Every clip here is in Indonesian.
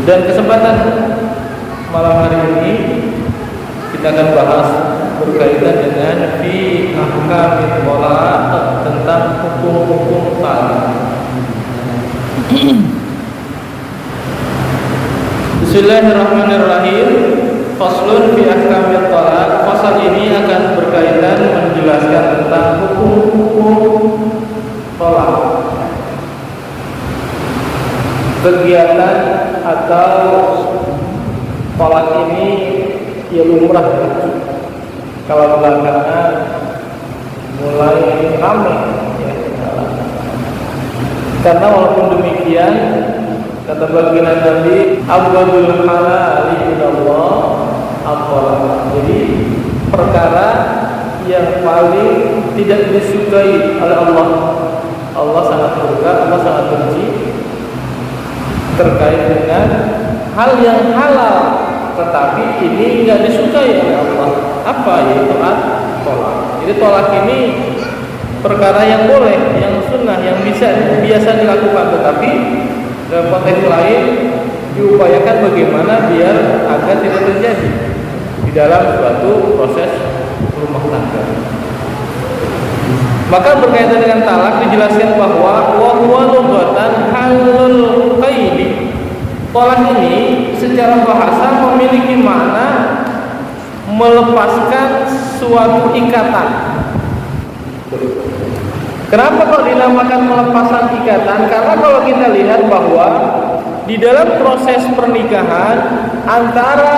Dan kesempatan malam hari ini kita akan bahas berkaitan dengan fi ahkamit talaq, tentang hukum-hukum talaq. Bismillahirrahmanirrahim. Faslun fi ahkamit talaq. Fasal ini akan berkaitan menjelaskan tentang hukum-hukum talaq. Kegiatan atau talaq ini ya lumrah ya. Kalau belakangan mulai ramai ya. Karena walaupun demikian, kata baginda Nabi, abwadul halali minallah at-talaq. Jadi perkara yang paling tidak disukai oleh Allah, Allah sangat murka, Allah sangat benci terkait dengan hal yang halal, tetapi ini tidak disukai oleh Allah. Apa? Yaitu tolak. Jadi tolak ini perkara yang boleh, yang sunnah, yang biasa dilakukan, tetapi dalam konteks lain diupayakan bagaimana biar agar tidak terjadi di dalam suatu proses rumah tangga. Maka berkaitan dengan talak dijelaskan bahwa wa huwa lughatan halul qaidi. Talak ini secara bahasa memiliki makna melepaskan suatu ikatan. Kenapa kok dinamakan melepaskan ikatan? Karena kalau kita lihat bahwa di dalam proses pernikahan antara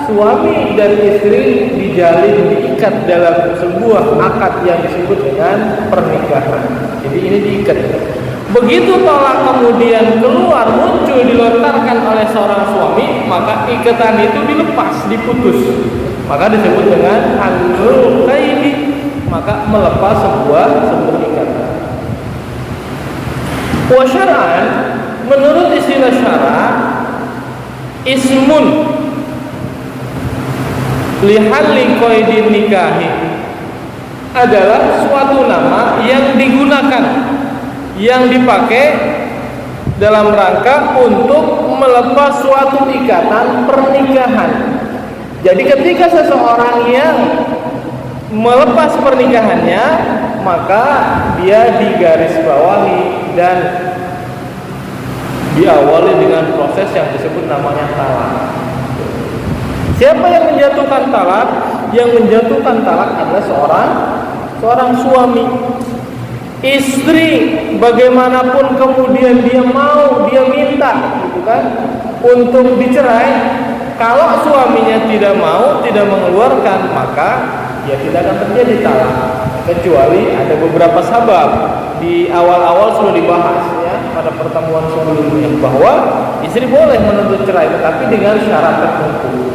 suami dan istri dijalin, diikat dalam sebuah akad yang disebut dengan pernikahan. Jadi ini diikat. Begitu tolak kemudian keluar, muncul, dilontarkan oleh seorang suami, maka ikatan itu dilepas, diputus. Maka disebut dengan halul qaidi, maka melepas sebuah ikatan. Wa syar'an, menurut istilah syara, ismun lihalli qaidin nikahi adalah suatu nama yang digunakan, yang dipakai dalam rangka untuk melepas suatu ikatan pernikahan. Jadi ketika seseorang yang melepas pernikahannya, maka dia digarisbawahi dan diawali dengan proses yang disebut namanya talak. Siapa yang menjatuhkan talak? Yang menjatuhkan talak adalah seorang suami. Istri bagaimanapun kemudian dia mau, dia minta gitu kan untuk dicerai, kalau suaminya tidak mau, tidak mengeluarkan, maka ya tidak akan terjadi talak. Kecuali ada beberapa sabab. Di awal-awal sudah dibahas ya pada pertemuan sebelumnya bahwa istri boleh menuntut cerai, tetapi dengan syarat tertentu.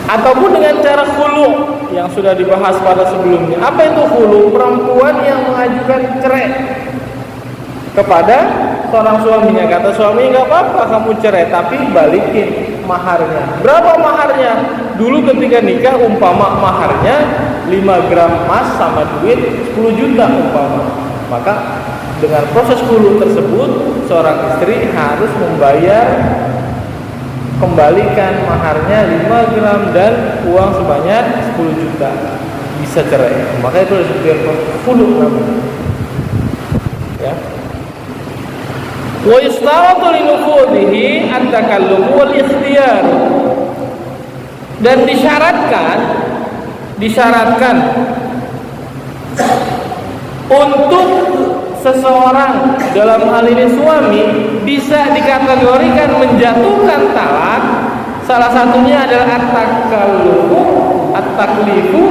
Ataupun dengan cara khulu yang sudah dibahas pada sebelumnya. Apa itu khulu? Perempuan yang mengajukan cerai kepada seorang suaminya. Kata suami, nggak apa-apa kamu cerai, tapi balikin maharnya. Berapa maharnya? Dulu ketika nikah umpama maharnya 5 gram emas sama duit 10 juta umpama. Maka dengan proses khulu tersebut seorang istri harus membayar, kembalikan maharnya 5 gram dan uang sebanyak 10 juta, bisa cerai. Maka itu disebut khulu namanya. Ya. Wa yustaratu li nuqudhihi at-takallum wal ikhtiyar. Dan disyaratkan untuk seseorang, dalam hal ini suami, bisa dikategorikan menjatuhkan talak. Salah satunya adalah at-taklifu,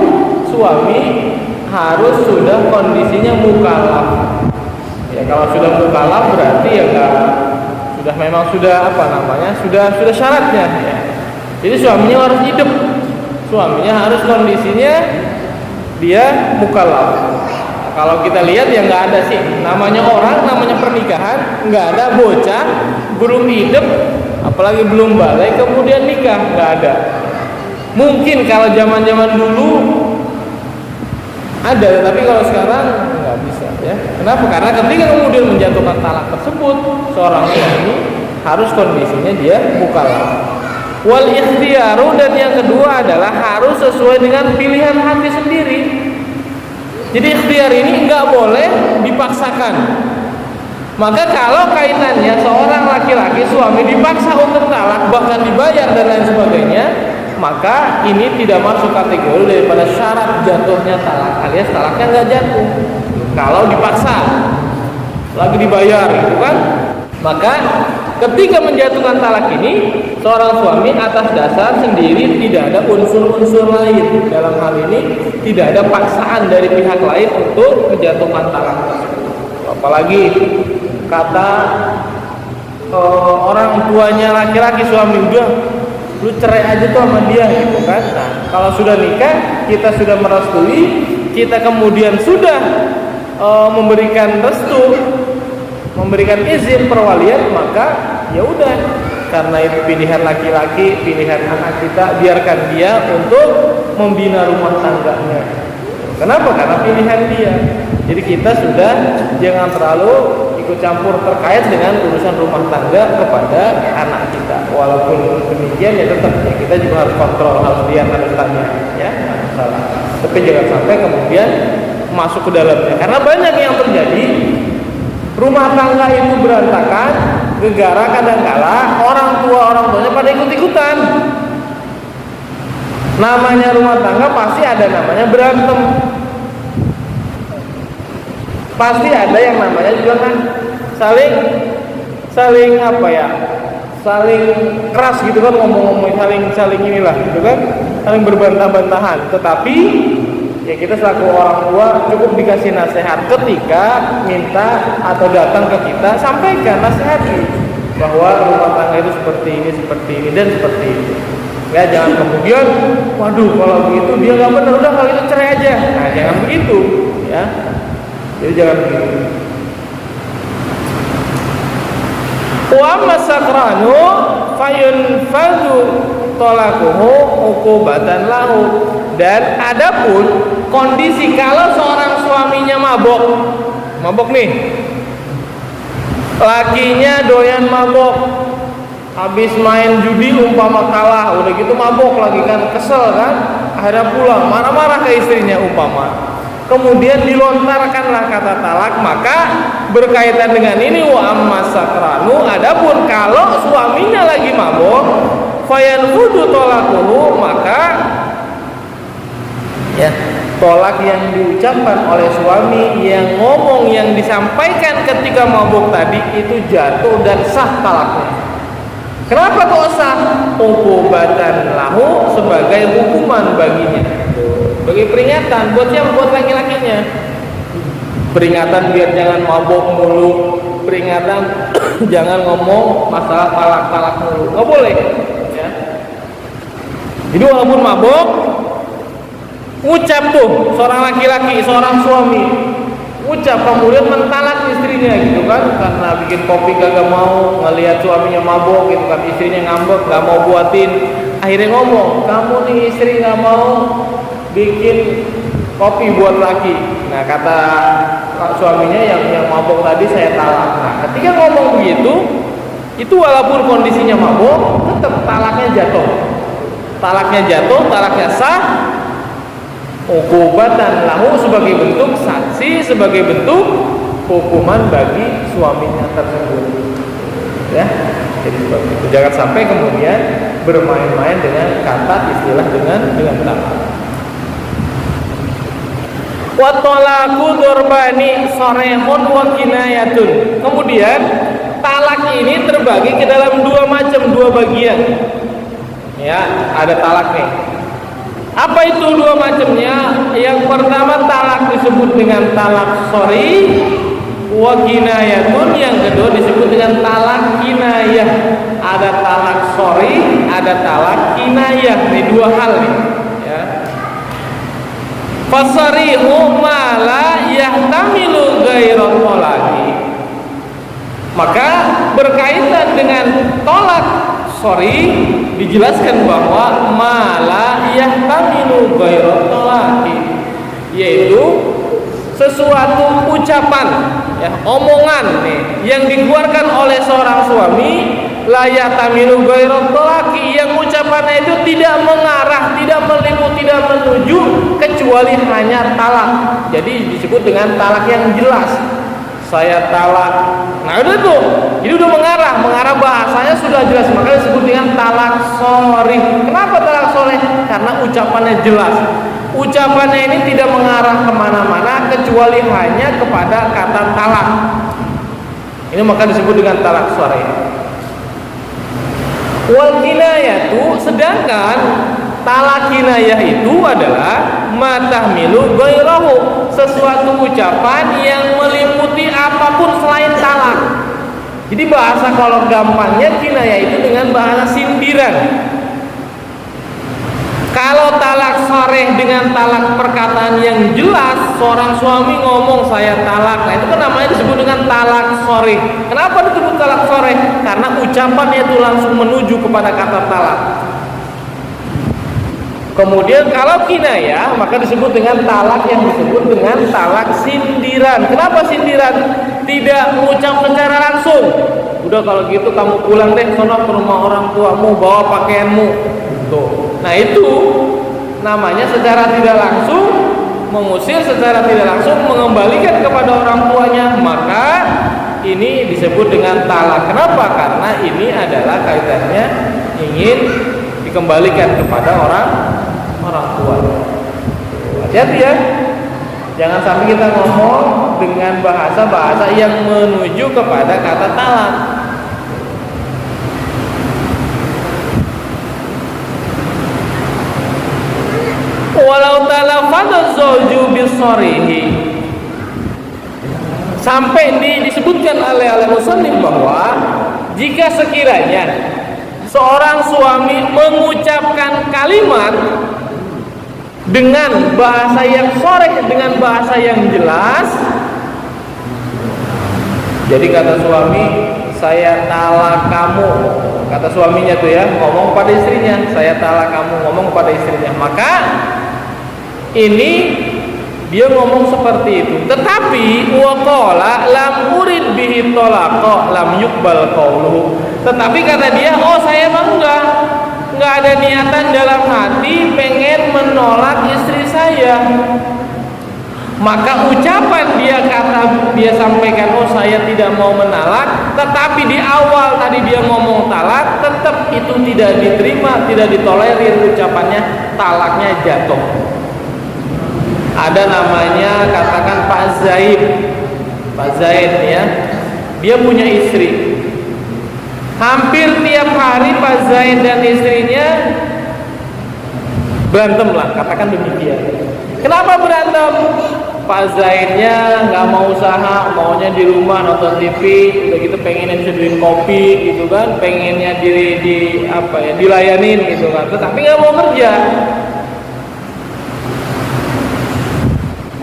suami harus sudah kondisinya mukallaf. Ya, kalau sudah mukallaf berarti ya sudah syaratnya ya. Jadi suaminya harus hidup, suaminya harus kondisinya dia mukallaf. Kalau kita lihat ya nggak ada sih namanya orang, namanya pernikahan, nggak ada bocah belum hidup, apalagi belum balik kemudian nikah, nggak ada. Mungkin kalau zaman dulu ada, tapi kalau sekarang nggak bisa ya. Kenapa? Karena ketika kemudian menjatuhkan talak tersebut, seorang suami harus kondisinya dia mukallaf. Wal ikhtiyaru, dan yang kedua adalah harus sesuai dengan pilihan hati sendiri. Jadi ikhtiar ini nggak boleh dipaksakan. Maka kalau kaitannya seorang laki-laki suami dipaksa untuk talak, bahkan dibayar dan lain sebagainya, maka ini tidak masuk kategori daripada syarat jatuhnya talak, alias talaknya nggak jatuh. Kalau dipaksa, lagi dibayar, gitu kan? Maka ketika menjatuhkan talak ini, seorang suami atas dasar sendiri, tidak ada unsur-unsur lain. Dalam hal ini tidak ada paksaan dari pihak lain untuk menjatuhkan talak tersebut. Apalagi kata orang tuanya laki-laki, suami, udah lu cerai aja tuh sama dia, gitu kan. Nah, kalau sudah nikah, kita sudah merestui, kita kemudian sudah memberikan restu, memberikan izin perwalian, maka ya udah, karena itu pilihan laki-laki, pilihan anak kita, biarkan dia untuk membina rumah tangganya. Kenapa? Karena pilihan dia. Jadi kita sudah jangan terlalu ikut campur terkait dengan urusan rumah tangga kepada anak kita. Walaupun demikian ya tetap ya, kita juga harus kontrol, harus lihat, harus tanya, ya, masalah. Tapi jangan sampai kemudian masuk ke dalamnya, karena banyak yang terjadi. Rumah tangga itu berantakan gara-gara kadangkala orang tuanya pada ikut-ikutan. Namanya rumah tangga pasti ada namanya berantem, pasti ada yang namanya juga kan saling apa ya, saling keras gitu kan, ngomong-ngomong, saling inilah gitu kan, saling berbantah-bantahan. Tetapi ya kita selaku orang tua cukup dikasih nasihat ketika minta atau datang ke kita, sampaikan nasihat bahwa rumah tangga itu seperti ini dan seperti ini. Ya jangan kemudian, waduh kalau begitu dia nggak benar, udah kalau itu cerai aja. Nah jangan begitu, ya. Jadi jangan begitu. Wa masakranu fayunfadu tolakuhu uqubatan lahu. Dan adapun kondisi kalau seorang suaminya mabok nih, lakinya doyan mabok, habis main judi umpama kalah, udah gitu mabok lagi kan, kesel kan, akhirnya pulang marah-marah ke istrinya umpama, kemudian dilontarkanlah kata talak, maka berkaitan dengan ini wa amma sakranu, adapun kalau suaminya lagi mabok, fayanfudu tolakuhu, maka ya tolak yang diucapkan oleh suami, yang ngomong, yang disampaikan ketika mabuk tadi itu jatuh dan sah talaknya. Kenapa kok sah? Uqubatan lahu, sebagai hukuman baginya, sebagai peringatan buat siapa? Buat laki-lakinya. Peringatan biar jangan mabuk mulu, peringatan jangan ngomong masalah talak-talak mulu, nggak boleh ya. Jadi walaupun mabuk, ucap tuh seorang laki-laki, seorang suami ucap kemudian mentalak istrinya gitu kan, karena bikin kopi kagak mau, ngelihat suaminya mabok gitu kan, istrinya ngambek nggak mau buatin, akhirnya ngomong, kamu nih istri nggak mau bikin kopi buat laki. Nah kata suaminya yang mabok tadi, saya talak. Nah ketika ngomong begitu, itu walaupun kondisinya mabok, tetap talaknya jatuh, talaknya sah. Uqubatan lahu, sebagai bentuk sanksi, sebagai bentuk hukuman bagi suaminya tersebut. Ya, jadi seperti itu. Jangan sampai kemudian bermain-main dengan kata istilah dengan talak. Wa talaqu durbani sarihun wa kinayatun. Kemudian talak ini terbagi ke dalam dua bagian. Ya, ada talak nih. Apa itu dua macamnya? Yang pertama talak disebut dengan talak sori wa kinayatun, yang kedua disebut dengan talak kinayah. Ada talak sori, ada talak kinayah. Ini dua hal nih ya. Fasarihu ma la yahtamilu ghairat talaqi. Maka berkaitan dengan tolak sori dijelaskan bahwa malah yahtamilu ghairat talaqi, yaitu sesuatu ucapan ya, omongan nih yang dikeluarkan oleh seorang suami la yatamilu ghairat talaqi, yang ucapannya itu tidak mengarah, tidak meliputi, tidak menuju kecuali hanya talak. Jadi disebut dengan talak yang jelas. Saya talak. Nah udah tuh, jadi udah mengarah bahasanya sudah jelas, maka disebut dengan talak sharih. Kenapa talak sharih? Karena ucapannya jelas. Ucapannya ini tidak mengarah kemana-mana kecuali hanya kepada kata talak. Ini maka disebut dengan talak sharih. Wal kinayatu, sedangkan talak kinayah itu adalah matahmilu ghairahu, sesuatu ucapan yang meliputi apapun selain talak. Jadi bahasa kalau gampangnya kinayah itu dengan bahasa sindiran. Kalau talak sharih dengan talak perkataan yang jelas, seorang suami ngomong saya talak, nah itu kan namanya disebut dengan talak sharih. Kenapa disebut talak sharih? Karena ucapannya itu langsung menuju kepada kata talak. Kemudian kalau kinayah maka disebut dengan talak yang disebut dengan talak sindiran. Kenapa sindiran? Tidak mengucap secara langsung. Udah kalau gitu kamu pulang deh sono ke rumah orang tuamu, bawa pakaianmu. Tuh. Nah itu namanya secara tidak langsung mengusir, secara tidak langsung mengembalikan kepada orang tuanya, maka ini disebut dengan talak. Kenapa? Karena ini adalah kaitannya ingin dikembalikan kepada orang tua. Hati-hati ya, jangan sampai kita ngomong dengan bahasa-bahasa yang menuju kepada kata talak. Walau talafadz zawju bisarihi, sampai disebutkan oleh musannif bahwa jika sekiranya seorang suami mengucapkan kalimat dengan bahasa yang sharih, dengan bahasa yang jelas, jadi kata suami saya talak kamu, kata suaminya tuh ya ngomong pada istrinya saya talak kamu, ngomong pada istrinya, maka ini dia ngomong seperti itu. Tetapi waqala lam urid bihi talaqa lam yuqbal qauluhu. Tetapi kata dia, oh saya mah enggak ada niatan dalam hati pengen menolak istri saya. Maka ucapan dia sampaikan, oh saya tidak mau menolak, tetapi di awal tadi dia ngomong talak, tetap itu tidak diterima, tidak ditolerir, ucapannya talaknya jatuh. Ada namanya katakan Pak Zaid ya, dia punya istri. Hampir tiap hari Pak Zaid dan istrinya berantem lah, katakan demikian. Kenapa berantem? Pak Zaidnya nggak mau usaha, maunya di rumah nonton TV, udah gitu pengennya disediain kopi gitu kan, pengennya dilayanin gitu kan, tetapi nggak mau kerja.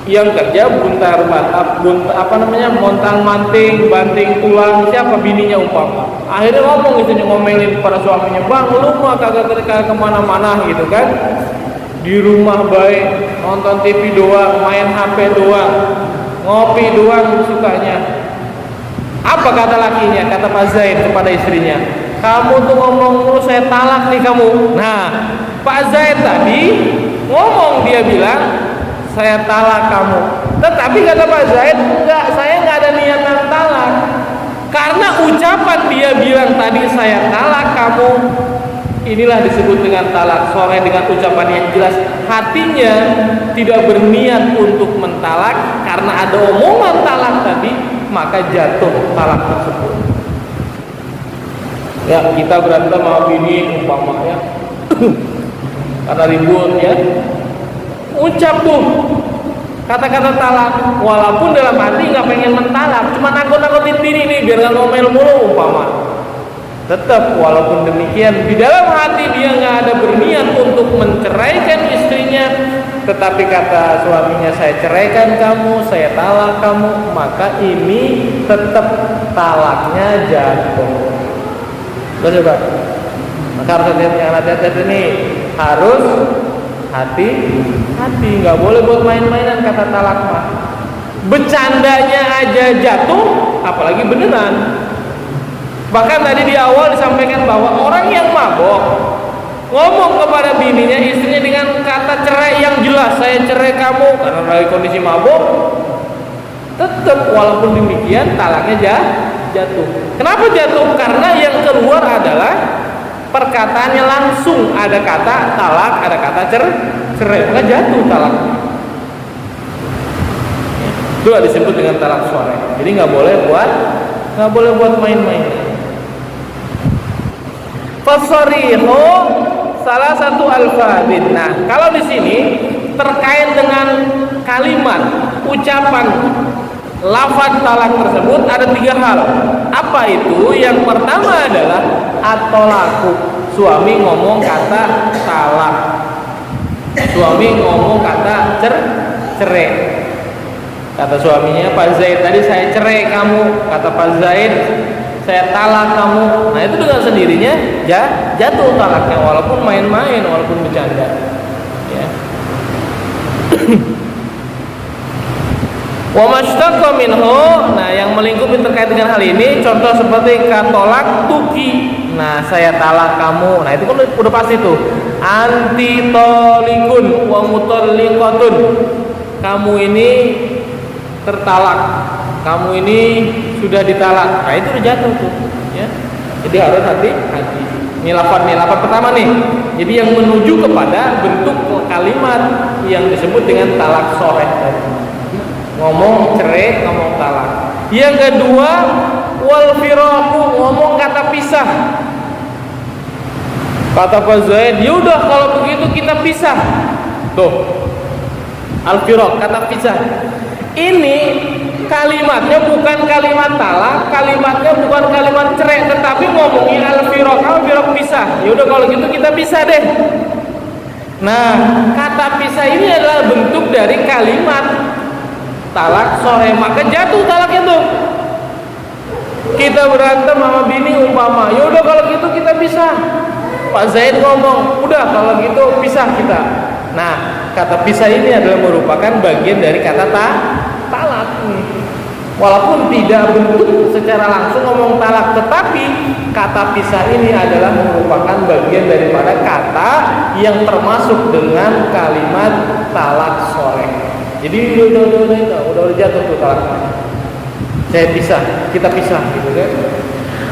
Yang kerja montang-manting, banting tulang, siapa bininya umpama. Akhirnya ngomong gitu, ngomelin para suaminya, bang lu mah kagak kemana-mana gitu kan, di rumah baik, nonton TV doang, main HP doang, ngopi doang sukanya. Apa kata lakinya, kata Pak Zaid kepada istrinya, kamu tuh ngomong mulu saya talak nih kamu. Nah Pak Zaid tadi ngomong, dia bilang saya talak kamu, tetapi kata Pak Zaid enggak, saya enggak ada niatan talak. Karena ucapan dia bilang tadi saya talak kamu, inilah disebut dengan talak sharih, dengan ucapan yang jelas. Hatinya tidak berniat untuk mentalak, karena ada omongan talak tadi, maka jatuh talak tersebut. Ya, kita berantem sama bini umpamanya karena ribut ya, ucap tuh kata-kata talak, walaupun dalam hati nggak pengen mentalak, cuma nakut-nakutin bini nih biar nggak ngomel mulu umpama. Tetap walaupun demikian di dalam hati dia nggak ada berniat untuk menceraikan istrinya, tetapi kata suaminya saya ceraikan kamu, saya talak kamu, maka ini tetap talaknya jatuh. Coba, maka harus hati-hati nih, harus hati-hati, nggak boleh buat main-mainan kata talak mah. Bercandanya aja jatuh, apalagi beneran. Bahkan tadi di awal disampaikan bahwa orang yang mabok ngomong kepada bininya, istrinya dengan kata cerai yang jelas, saya cerai kamu, karena lagi kondisi mabok, tetap walaupun demikian talaknya jatuh. Kenapa jatuh? Karena yang keluar adalah perkataannya langsung, ada kata talak, ada kata cerai, maka jatuh talaknya. Itulah disebut dengan talak sore. Jadi nggak boleh buat main-main. Fasarihu salah satu alfadin. Nah, kalau di sini terkait dengan kalimat, ucapan, lafaz talak tersebut ada 3 hal. Apa itu? Yang pertama adalah at-tolaku. Suami ngomong kata talak. Suami ngomong kata cerai. Kata suaminya, Pak Zaid, tadi saya cerai kamu. Kata Pak Zaid, saya talak kamu. Nah, itu dengan sendirinya jatuh talaknya, walaupun main-main, walaupun bercanda, ya. Wa mashtaqqa minhu. Nah, yang melingkupi terkait dengan hal ini, contoh seperti katolak tuki. Nah, saya talak kamu. Nah, itu kan udah pasti tuh. Anti tolikun wa mutalliqatun. Kamu ini tertalak, kamu ini sudah ditalak. Nah, itu udah jatuh tuh, ya. Jadi harus hati-hati. Ini lafaz pertama nih. Jadi yang menuju kepada bentuk kalimat yang disebut dengan talak sore. Ngomong cerai, ngomong talak. Yang kedua, wal firaqu, ngomong kata pisah. Kata Pak Zaid, yaudah kalau begitu kita pisah. Tuh, al firaq, kata pisah. Ini kalimatnya bukan kalimat talak, kalimatnya bukan kalimat cerai, tetapi ngomongnya al-firaq pisah. Yaudah kalau gitu kita pisah deh. Nah, kata pisah ini adalah bentuk dari kalimat talak sore, maka jatuh talaknya tuh. Kita berantem sama bini umpama, yaudah kalau gitu kita pisah. Pak Zaid ngomong, udah kalau gitu pisah kita. Nah, kata pisah ini adalah merupakan bagian dari kata talak. Walaupun tidak bentuk secara langsung ngomong talak, tetapi kata pisah ini adalah merupakan bagian daripada kata yang termasuk dengan kalimat talak sore. Jadi udah jatuh tuh talak. Saya pisah, kita pisah gitu kan.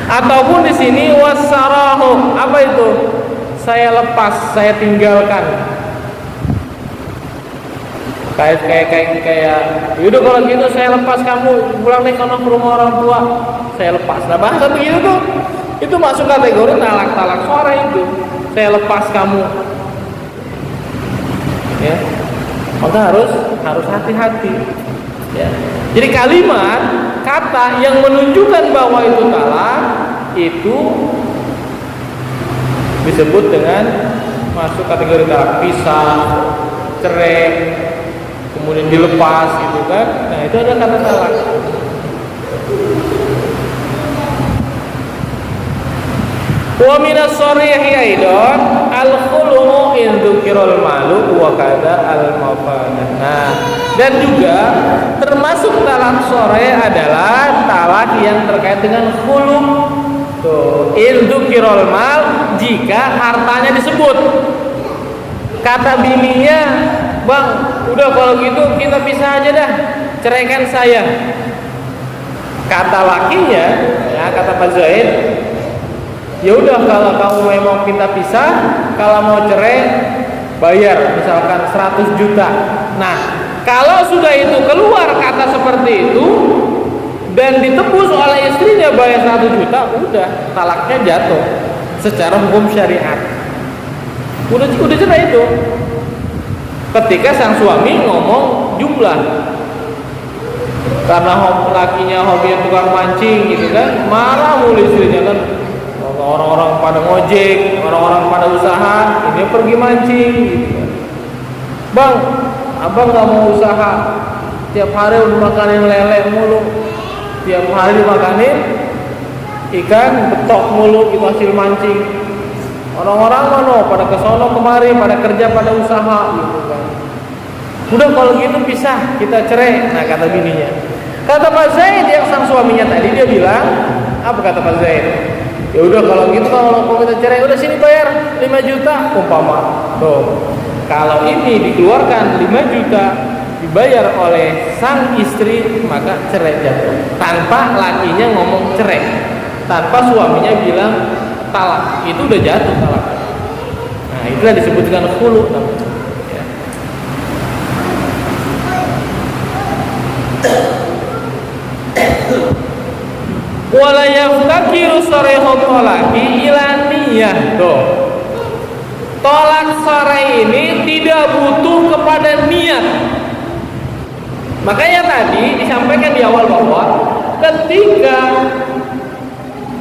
Ataupun di sini wasarahu, apa itu? Saya lepas, saya tinggalkan. Kayak yaudah kalau gitu saya lepas kamu, pulang deh ke rumah orang tua, saya lepas. Nah, bahasa begitu tuh itu masuk kategori talak sore itu. Saya lepas kamu, ya. Maka harus hati-hati, ya. Jadi kalimat kata yang menunjukkan bahwa itu talak itu disebut dengan masuk kategori talak, pisah, cerai, kemudian dilepas gitu kan. Nah, itu adalah kata talak. Wa minas sharihi aidan al-khulu in dzukirul malu wa kadza al-mafadah. Nah, dan juga termasuk talak sore adalah talak yang terkait dengan khulu. Tuh, in dzukirul mal, jika hartanya disebut. Kata bininya, "Bang, udah kalau gitu kita pisah aja dah. Ceraikan saya." Kata lakinya, ya kata Pak Zaid, ya udah kalau kamu memang kita pisah, kalau mau cerai bayar misalkan 100 juta. Nah, kalau sudah itu keluar kata seperti itu dan ditebus oleh istrinya bayar 100 juta, udah talaknya jatuh secara hukum syariat. Udah cerai itu. Ketika sang suami ngomong jumlah, karena lakinya hobinya tukang mancing gitu kan, marah mulu istrinya kan. Orang-orang pada ngojek, orang-orang pada usaha, dia pergi mancing gitu. Bang, abang nggak mau usaha, tiap hari udah makanin lele mulu, tiap hari dimakanin ikan betok mulu itu hasil mancing. Orang-orang mana pada kesono kemari, pada kerja, pada usaha gitu kan. Udah kalau gitu pisah, kita cerai. Nah, kata bininya. Kata Pak Zaid yang sang suaminya tadi, dia bilang, apa kata Pak Zaid? Ya udah kalau gitu, kalau kita cerai, udah sini bayar 5 juta umpama. Tuh. Kalau ini dikeluarkan 5 juta dibayar oleh sang istri, maka cerai jatuh. Tanpa lakinya ngomong cerai, tanpa suaminya bilang talak, itu udah jatuh talak. Nah, itulah disebutkan khulu namanya. Ya. Wala yaftakiru sarihum talaqi ila niyah. Tuh. Tolak sore ini tidak butuh kepada niat. Makanya tadi disampaikan di awal bahwa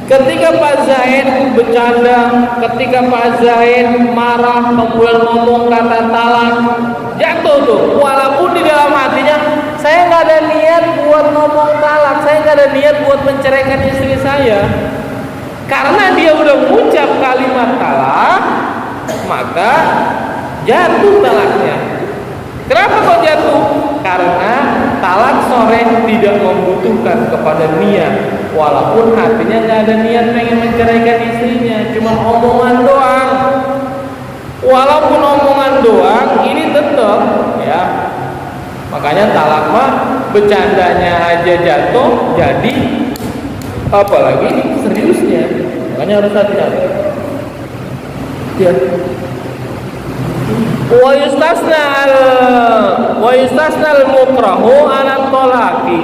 ketika Pak Zaid bercanda, ketika Pak Zaid marah, kemudian ngomong kata talak, jatuh tuh. Walaupun di dalam hatinya, saya nggak ada niat buat ngomong talak, saya nggak ada niat buat menceraikan istri saya. Karena dia udah mengucap kalimat talak, maka jatuh talaknya. Kenapa kok jatuh? Karena talak sore tidak membutuhkan kepada niat, walaupun hatinya nggak ada niat pengen menceraikan istrinya, cuma omongan doang. Walaupun omongan doang, ini tetap ya. Makanya talak mah bercandanya aja jatuh, jadi apalagi seriusnya. Makanya harus hati-hati. Ya. Wa yustasna al-mukrahu ala talaqi.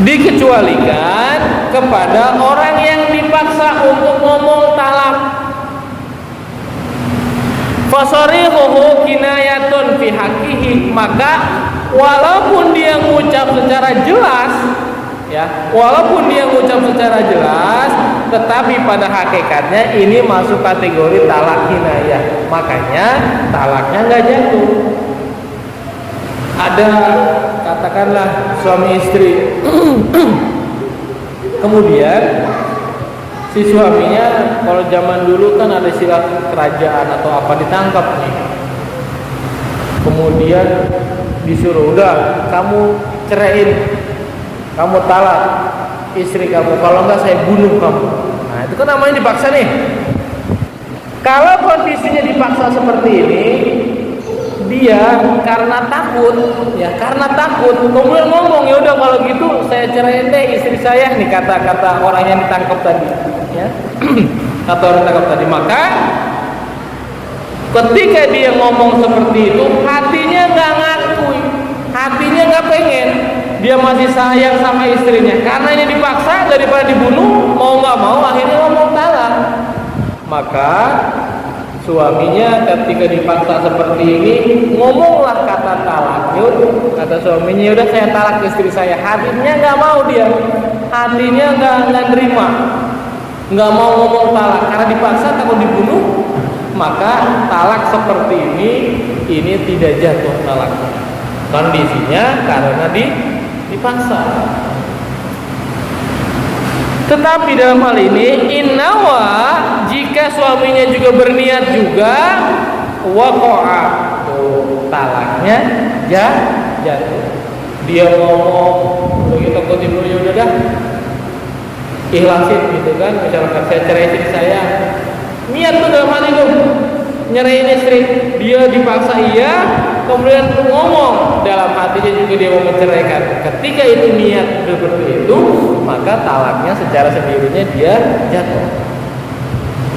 Dikecualikan kepada orang yang dipaksa untuk ngomong talak. Fasarihuhu kinayatun fi haqqihi, maka walaupun dia mengucap secara jelas, ya, walaupun dia mengucap secara jelas, tetapi pada hakikatnya ini masuk kategori talak kinayah. Makanya talaknya nggak jatuh. Ada katakanlah suami istri, kemudian si suaminya, kalau zaman dulu kan ada istilah kerajaan atau apa, ditangkap nih, kemudian disuruh, udah kamu ceraiin, kamu talak istri kamu, kalau enggak saya bunuh kamu. Nah, itu kan namanya dipaksa nih. Kalau kondisinya dipaksa seperti ini, dia karena takut, ya karena takut, kemudian ngomong, ya udah kalau gitu saya ceraiin deh istri saya, nih kata-kata orang yang ditangkap tadi, ya. Kata orang ditangkap tadi, maka ketika dia ngomong seperti itu, hatinya nggak ngakui, hatinya nggak pengen. Dia masih sayang sama istrinya. Karena ini dipaksa, daripada dibunuh, mau nggak mau akhirnya ngomong talak. Maka suaminya ketika dipaksa seperti ini, ngomonglah kata talak. Yuk, kata suaminya, udah saya talak istri saya. Hatinya nggak mau dia, hatinya nggak terima, nggak mau ngomong talak karena dipaksa, takut dibunuh. Maka talak seperti ini tidak jatuh talaknya. Kondisinya karena dipaksa. Tetapi dalam hal ini innawa, jika suaminya juga berniat juga, waqa'a, talaknya jatuh. Dia ngomong begitu tiba ya udah dah, ikhlasin gitu kan, misalkan saya cerai istri saya, niat tuh dalam hati tuh nyerahin istri, dia dipaksa iya, kemudian ngomong dalam hatinya juga dia mau menceraikan. Ketika itu niat seperti itu, maka talaknya secara sendirinya dia jatuh,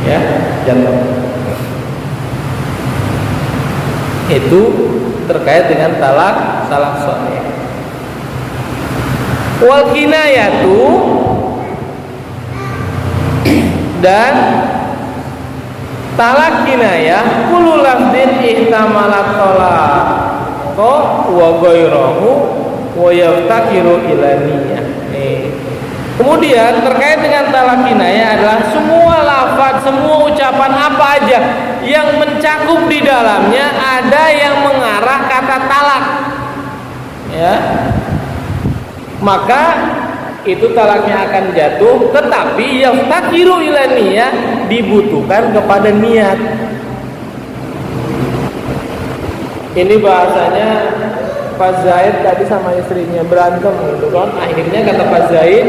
ya jatuh. Itu terkait dengan talak sahih. Wal kinayatu, dan talak kinayah kullu lafdin ihtamalat talaq wa ghayruhu wa yaftakiru ila niyyah. Kemudian terkait dengan talak kinayah adalah semua lafaz, semua ucapan apa aja yang mencakup di dalamnya ada yang mengarah kata talak, ya, maka itu talaknya akan jatuh. Tetapi yaftakiru ila niyyah, dibutuhkan kepada niat. Ini bahasanya Pak Zaid tadi sama istrinya berantem gitu kan. Akhirnya kata Pak Zaid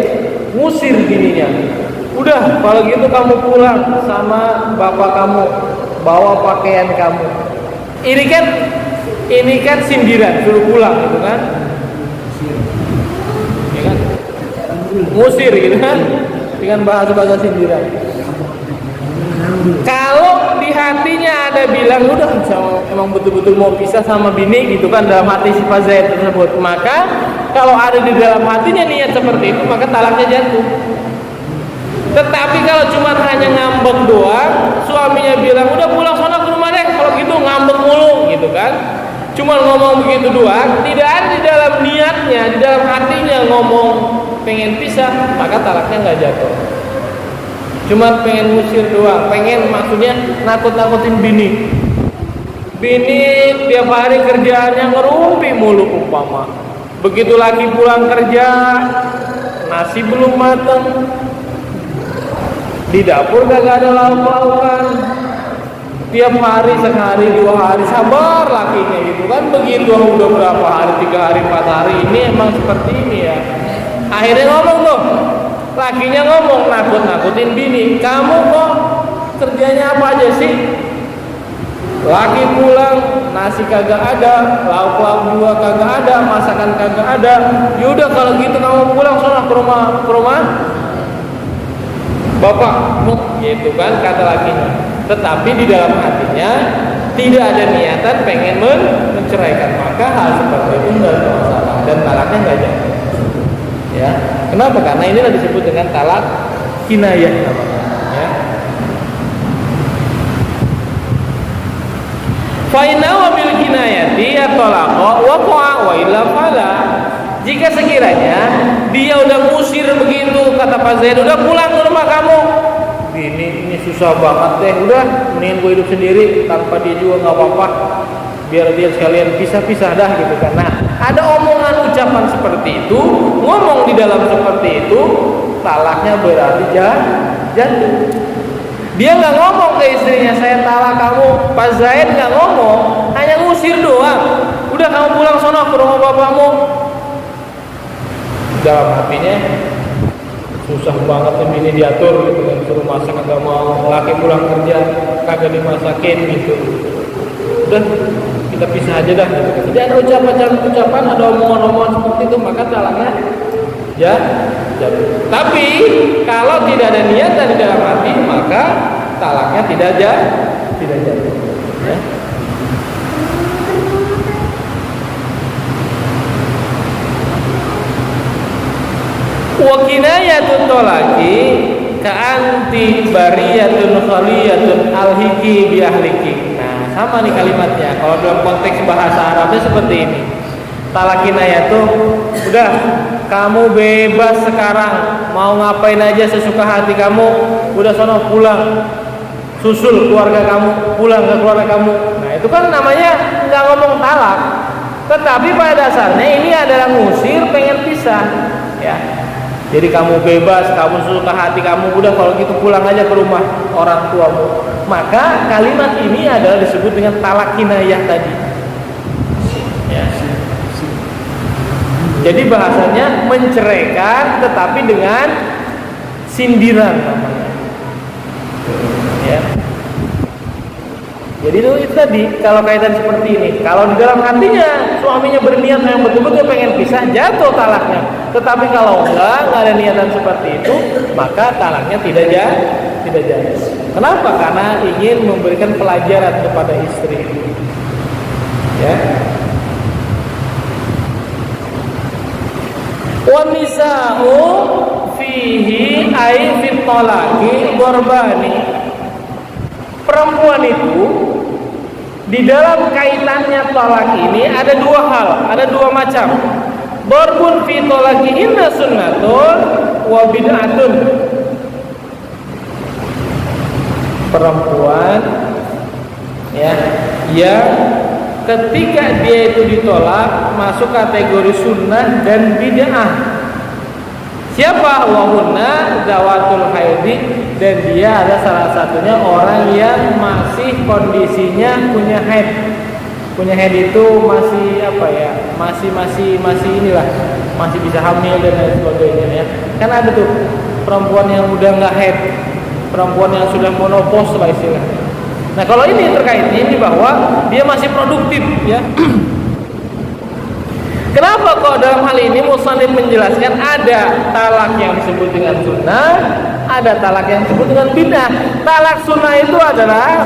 ngusir bininya. Udah, kalau gitu kamu pulang sama bapak kamu, bawa pakaian kamu. Ini kan sindiran, suruh pulang gitu kan. Ya kan? Ngusir gitu kan. Dengan bahasa-bahasa sindiran. Kalau di hatinya ada bilang udah emang betul-betul mau pisah sama bini gitu kan, dalam hati si Pak Zaid tersebut, maka kalau ada di dalam hatinya niat seperti itu, maka talaknya jatuh. Tetapi kalau cuma hanya ngambek doang, suaminya bilang udah pulang sana ke rumah deh, kalau gitu ngambek mulu gitu kan, cuma ngomong begitu doang, tidak ada di dalam niatnya, di dalam hatinya ngomong pengen pisah, maka talaknya nggak jatuh. Cuma pengen ngusir doang, maksudnya nakut-nakutin bini. Bini tiap hari kerjaannya ngerumpi mulu umpama. Begitu lagi pulang kerja, nasi belum matang, di dapur gak ada lauk-laukan. Tiap hari, sehari, 2 hari sabar lakinya gitu kan. Begitu udah berapa hari, 3 hari, 4 hari, ini emang seperti ini ya. Akhirnya ngomong tuh, lakinya ngomong, nakut-nakutin bini, kamu kok kerjanya apa aja sih? Laki pulang, nasi kagak ada, lauk-lauk juga kagak ada, masakan kagak ada. Yaudah kalau gitu kamu pulang sana ke rumah bapakmu, gitu kan kata lakinya. Tetapi di dalam hatinya tidak ada niatan pengen menceraikan, maka hal seperti itu tidak ada masalah dan talaknya nggak jatuh. Ya, kenapa? Karena inilah disebut dengan talak kinayah namanya. Ya. Fa inna wa bil kinayati talaqa wa qa'a wa illa fala. Jika sekiranya dia udah ngusir begitu, kata Pak Zaid, udah pulang ke rumah kamu. Ini susah banget deh, udah mending gue hidup sendiri tanpa dia juga nggak apa-apa. Biar dia sekalian pisah-pisah dah gitu kan. Nah, ada omongan ucapan seperti itu, ngomong di dalam seperti itu, talaknya berarti jatuh. Dia nggak ngomong ke istrinya saya talak kamu. Pak Zaid nggak ngomong, hanya ngusir doang. Udah kamu pulang sono ke rumah bapakmu. Dalam hatinya susah banget ini diatur gitu kan, suruh masak nggak mau, laki pulang kerja kagak dimasakin gitu. Udah kita pisah aja dah gitu. Tidak ada ucapan, ada omongan-omongan seperti itu, maka talaknya jatuh. Tapi kalau tidak ada niatan di dalam hati, maka talaknya tidak jatuh. Ya. Wa kinayatun talaqi ka'anti bariyatun khaliyatun alhiki bi ahliki. Nah, sama nih kalimatnya. Kalau dalam konteks bahasa Arabnya seperti ini. Talak kinayah tuh udah kamu bebas sekarang, mau ngapain aja sesuka hati kamu, udah sono pulang. Susul keluarga kamu, pulang ke keluarga kamu. Nah, itu kan namanya nggak ngomong talak. Tetapi pada dasarnya ini adalah ngusir, pengen pisah, ya. Jadi kamu bebas, kamu suka hati kamu, udah kalau gitu pulang aja ke rumah orang tuamu. Maka kalimat ini adalah disebut dengan talak kinayah tadi. Ya. Jadi bahasanya menceraikan tetapi dengan sindiran namanya. Ya. Jadi itu tadi, kalau kaitan seperti ini, kalau di dalam hatinya suaminya berniat yang betul-betul pengen pisah, jatuh talaknya. Tetapi kalau enggak ada niatan seperti itu, maka talaknya tidak jatuh. Kenapa? Karena ingin memberikan pelajaran kepada istri. Ya. Wa nisa'u fihi ay fit talaqi gorbani. Perempuan itu di dalam kaitannya talak ini ada dua hal, ada dua macam. Darbun fi talaqihinna sunnatun wa bid'atun. Perempuan ya yang ketika dia itu ditolak masuk kategori sunnah dan bid'ah. Siapa? Wahunna zawatul haidi, dan dia ada salah satunya orang yang masih kondisinya punya haid. punya head itu masih apa ya, masih inilah, masih bisa hamil dan lain sebagainya ya. Kan ada tuh perempuan yang udah nggak head, perempuan yang sudah monopause lah istilahnya. Nah kalau ini terkait ini bahwa dia masih produktif ya. Kenapa kok dalam hal ini musannif menjelaskan ada talak yang disebut dengan sunnah, ada talak yang disebut dengan bid'ah. Talak sunnah itu adalah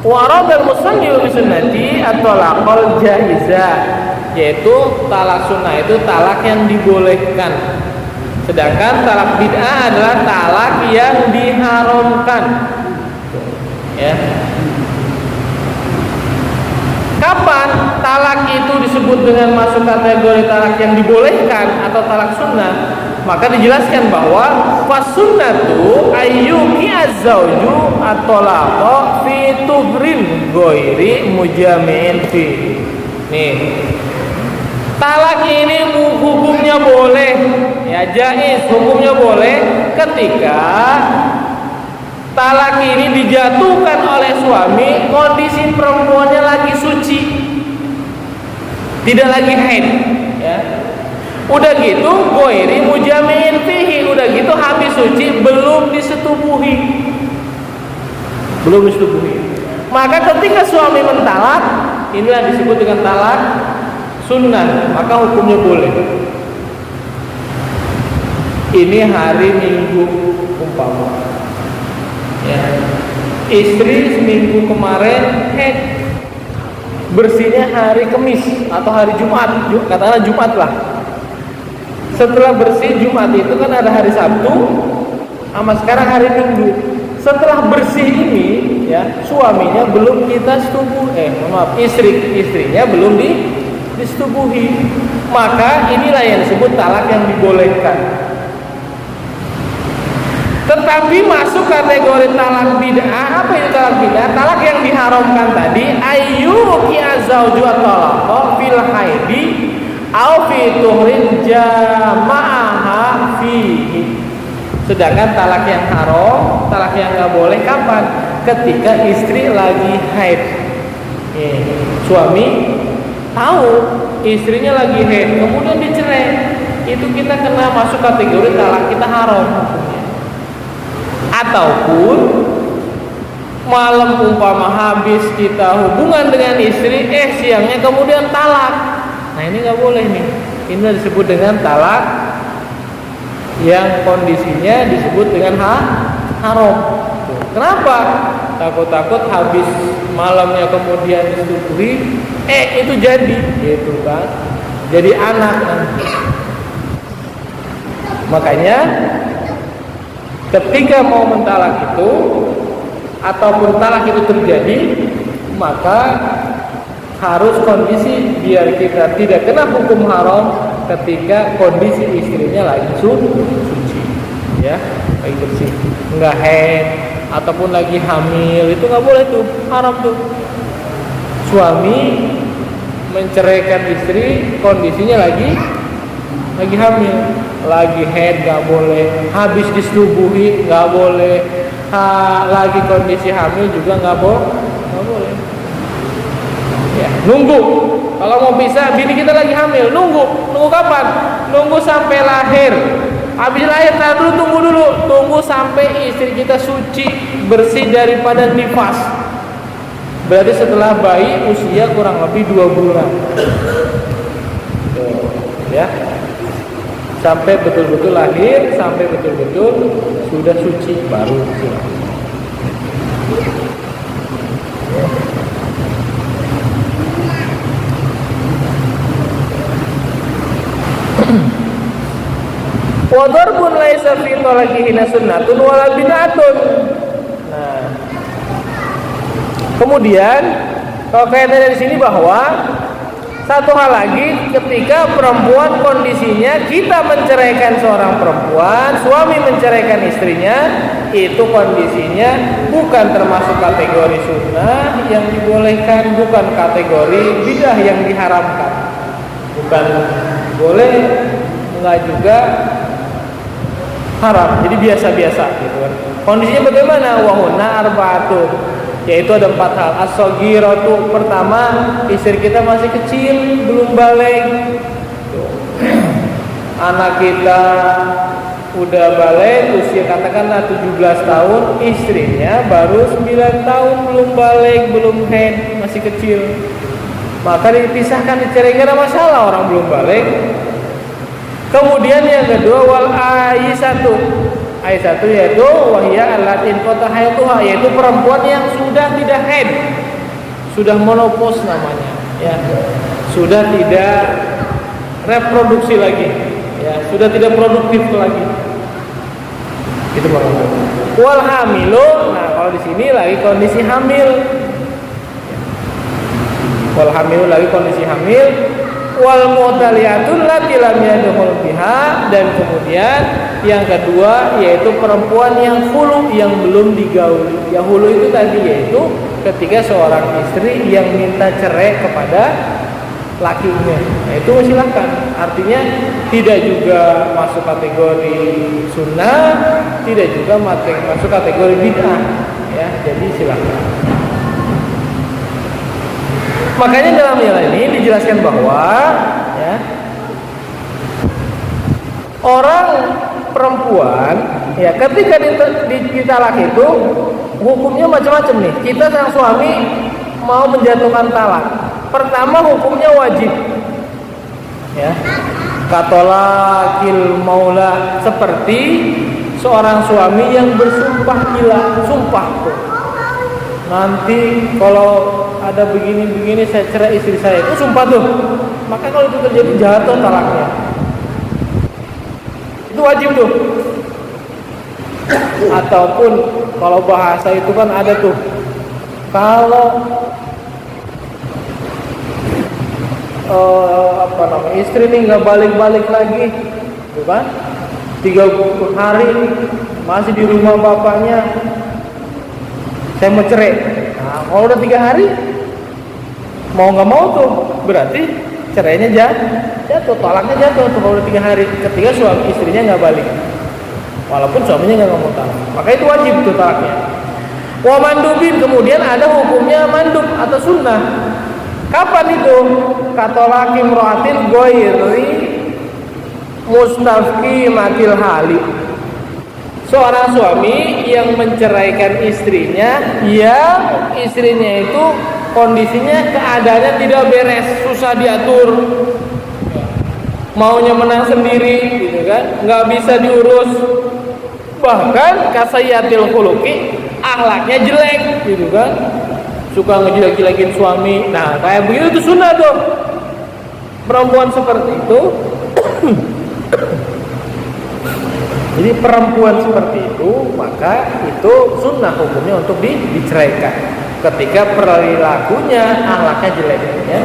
waradal musannif bi sunnati at-talaqul jaizah, yaitu talak sunnah itu talak yang dibolehkan. Sedangkan talak bid'ah adalah talak yang diharamkan. Ya. Kapan talak itu disebut dengan masuk kategori talak yang dibolehkan atau talak sunnah? Maka dijelaskan bahwa fasunnatu ayyuki az-zawju at-talaqa fi tuhrin ghairi mujami'in fi. Nih. Talak ini hukumnya boleh, ya jaiz, hukumnya boleh ketika talak ini dijatuhkan oleh suami kondisi perempuannya lagi suci, tidak lagi haid ya. Udah gitu ghairi mujami'in fihi, udah gitu habis suci belum disetubuhi. Maka ketika suami mentalak, inilah disebut dengan talak sunnah, maka hukumnya boleh. Ini hari Minggu umpama ya, istri seminggu kemarin head, bersihnya hari Kamis atau hari Jumat, katakanlah Jumat lah. Setelah bersih Jumat itu kan ada hari Sabtu, sama sekarang hari Minggu. Setelah bersih ini ya, suaminya belum kita istrinya belum disetubuhi, maka inilah yang disebut talak yang dibolehkan. Tetapi masuk kategori talak bid'ah. Apa itu talak bid'ah? Talak yang diharamkan tadi, ayyuki az-zawju at-talaqa fil haidi au fi tuhrin jama'aha fihi. Sedangkan talak yang haram, talak yang enggak boleh kapan? Ketika istri lagi haid. Suami tahu istrinya lagi haid, kemudian dicerai. Itu kita kena masuk kategori talak kita haram. Ataupun malam umpama habis kita hubungan dengan istri, siangnya kemudian talak. Nah ini nggak boleh nih. Ini disebut dengan talak yang kondisinya disebut dengan haram. Kenapa? Takut-takut habis malamnya kemudian disetujui, itu jadi, gitu kan? Jadi anak nanti. Makanya ketika mau mentalak itu ataupun talak itu terjadi, maka harus kondisi biar kita tidak kena hukum haram ketika kondisi istrinya lagi suci, ya, lagi bersih, nggak haid ataupun lagi hamil, itu nggak boleh tuh, haram tuh. Suami menceraikan istri kondisinya lagi hamil, lagi haid nggak boleh, habis disetubuhi nggak boleh, lagi kondisi hamil juga nggak boleh. Ya, nunggu. Kalau mau bisa, bini kita lagi hamil, nunggu kapan? Nunggu sampai lahir. Habis lahir, tunggu sampai istri kita suci, bersih daripada nifas. Berarti setelah bayi usia kurang lebih 2 bulan. Ya. Sampai betul-betul lahir, sampai betul-betul sudah suci baru silakan. Wa darbun laisa fi talaqihi sunnatun wala bid'atun. Nah. Kemudian kalau kaitannya dari sini bahwa satu hal lagi, ketika perempuan kondisinya kita menceraikan seorang perempuan, suami menceraikan istrinya, itu kondisinya bukan termasuk kategori sunnah yang dibolehkan, bukan kategori bid'ah yang diharamkan. Bukan boleh, enggak juga haram. Jadi biasa-biasa gitu kan. Kondisinya bagaimana? Wahuna arba'atun. yaitu ada 4 hal. As-saghiratu, pertama istri kita masih kecil, belum balik. Anak kita udah balik, usia katakanlah 17 tahun, istrinya baru 9 tahun, belum balik, belum haid, masih kecil. Maka dipisahkan, dicerai, karena masalah orang belum balik. Kemudian yang kedua, wal aisatu. Aisatu yaitu wahya allatin qata haidha, yaitu perempuan yang sudah tidak haid, sudah menopause namanya, ya. Sudah tidak reproduksi lagi, ya, sudah tidak produktif lagi. Itu perempuan. Wal hamilu, nah kalau di sini lagi kondisi hamil. Wal hamilu lagi kondisi hamil. Wal mu'taliyatul lati lam yadkhul biha, dan kemudian yang kedua yaitu perempuan yang hulu, yang belum digauli. Yang hulu itu tadi yaitu ketika seorang istri yang minta cerai kepada lakinya. Nah, itu silakan. Artinya tidak juga masuk kategori sunnah, tidak juga masuk kategori bid'ah, ya. Jadi silakan. Makanya dalam hal ini dijelaskan bahwa, ya, orang perempuan, ya, ketika ditalak itu hukumnya macam-macam nih. Kita sang suami mau menjatuhkan talak, pertama hukumnya wajib, ya, katolakil maula, seperti seorang suami yang bersumpah gila, sumpah tuh, nanti kalau ada begini-begini saya cerai istri saya, itu sumpah tuh. Maka kalau itu terjadi jatuh talaknya, itu wajib tuh. Ataupun kalau bahasa itu kan ada tuh, kalau istri nih nggak balik-balik lagi, tuh kan, 3 hari masih di rumah bapaknya, saya mau cerai. Nah, kalau udah 3 hari, mau nggak mau tuh, berarti cerainya jatuh, talaknya jatuh tuh kalau udah 3 hari. Ketika suami istrinya nggak balik, walaupun suaminya nggak mau talak, maka itu wajib tuh talaknya. Wa mandubin, kemudian ada hukumnya mandub atau sunnah. Kapan itu? Katolaki mroatin goiri mustafki matil hali. Seorang suami yang menceraikan istrinya, yang istrinya itu kondisinya keadaannya tidak beres, susah diatur, maunya menang sendiri, gitu kan, nggak bisa diurus, bahkan kasayatil khuluqi, akhlaknya jelek, gitu kan, suka ngejelek-jelekin suami. Nah, kayak begitu itu sunnah tuh. Perempuan seperti itu jadi perempuan seperti itu, maka itu sunnah hukumnya untuk diceraikan ketika perilakunya, akhlaknya jelek, ya.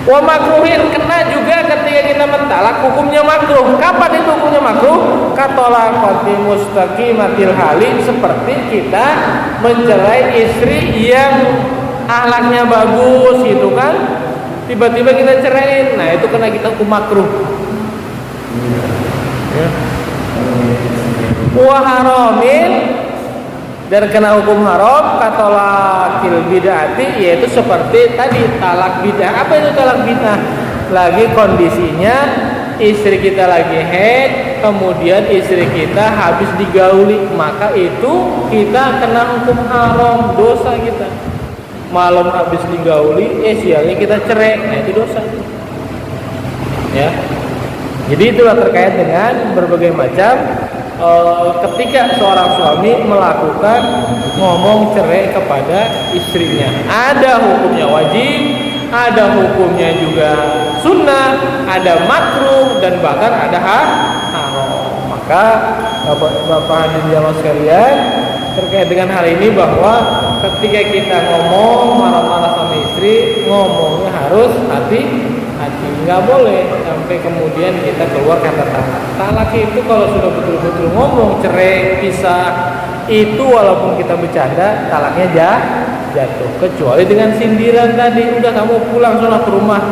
Wa makruhin, kena juga ketika kita mentalak, hukumnya makruh. Kapan itu hukumnya makruh? Katolakoti mustaqimatil hali, seperti kita mencerai istri yang akhlaknya bagus, gitu kan, tiba-tiba kita ceraiin, nah itu kena kita hukum makruh, ya. Wa haramin, dan kena hukum haram, katolakil bid'ati, yaitu seperti tadi talak bid'ah. Apa itu talak bid'ah? Lagi kondisinya istri kita lagi haid, kemudian istri kita habis digauli, maka itu kita kena hukum haram, dosa kita. Malam habis digauli, siangnya kita cerai, nah itu dosa, ya. Jadi itulah terkait dengan berbagai macam ketika seorang suami melakukan ngomong cerai kepada istrinya. Ada hukumnya wajib, ada hukumnya juga sunnah, ada makruh, dan bahkan ada haram. Maka Bapak hadirin jamaah sekalian, terkait dengan hal ini bahwa ketika kita ngomong marah-marah sama istri, ngomongnya harus hati-hati, nggak boleh sampai kemudian kita keluar kata talak. Talak itu kalau sudah betul-betul ngomong cerai, pisah, itu walaupun kita bercanda, talaknya jatuh. Kecuali dengan sindiran tadi, udah kamu pulang sana ke rumah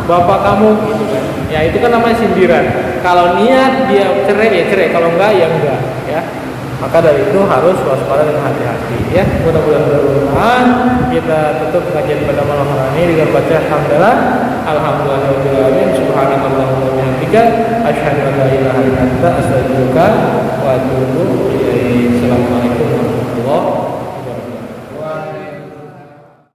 bapak kamu, gitu kan. Ya itu kan namanya sindiran. Kalau niat dia cerai ya cerai, kalau enggak ya enggak, ya. Maka dari itu harus waspada dan hati-hati ya. Mudah-mudahan bermanfaat. Kita tutup kajian pada malam hari ini dengan baca alhamdulillahirabbil alamin, subhanakallahumma wa bihamdika asyhadu an la ilaha illa anta astaghfiruka wa atubu ilaik.